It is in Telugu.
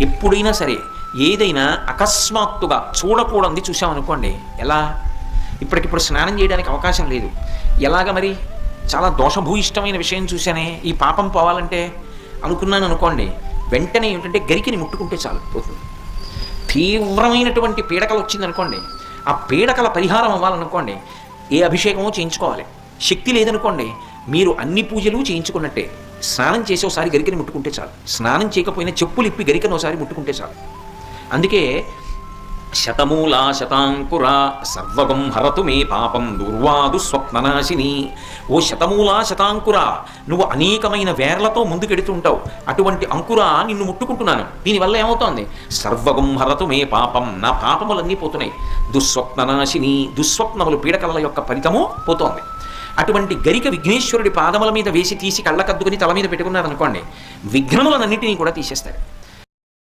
ఎప్పుడైనా సరే ఏదైనా అకస్మాత్తుగా చూడకూడదు చూసామనుకోండి, ఎలా ఇప్పటికిప్పుడు స్నానం చేయడానికి అవకాశం లేదు, ఎలాగ మరి చాలా దోషభూయిష్టమైన విషయం చూశానే, ఈ పాపం పోవాలంటే అనుకున్నాను అనుకోండి, వెంటనే ఏమిటంటే గరికిని ముట్టుకుంటే చాలు పోతుంది. తీవ్రమైనటువంటి పీడకలు వచ్చిందనుకోండి, ఆ పీడకల పరిహారం అవ్వాలనుకోండి ఏ అభిషేకమో చేయించుకోవాలి. శక్తి లేదనుకోండి మీరు అన్ని పూజలు చేయించుకున్నట్టే. స్నానం చేసి ఒకసారి గరికని ముట్టుకుంటే చాలు, స్నానం చేయకపోయినా చెప్పులు ఇప్పి గరికను ఒకసారి ముట్టుకుంటే చాలు. అందుకే శతమూలా శతాంకుర సర్వగం హరతు మే పాపం దుర్వాదు స్వప్ననాశిని. ఓ శతమూలా శతాంకుర, నువ్వు అనేకమైన వేర్లతో ముందుకెడుతుంటావు, అటువంటి అంకుర నిన్ను ముట్టుకుంటున్నాను. దీనివల్ల ఏమవుతోంది? సర్వగం హరతు మే పాపం, నా పాపములన్నీ పోతున్నాయి. దుస్వప్ననాశిని, దుస్వప్నములు పీడకల యొక్క ఫలితము పోతోంది. అటువంటి గరిక విఘ్నేశ్వరుడి పాదముల మీద వేసి తీసి కళ్ళకద్దుకుని తల మీద పెట్టుకున్నారనుకోండి, విఘ్నములన్నింటినీ కూడా తీసేస్తాడు.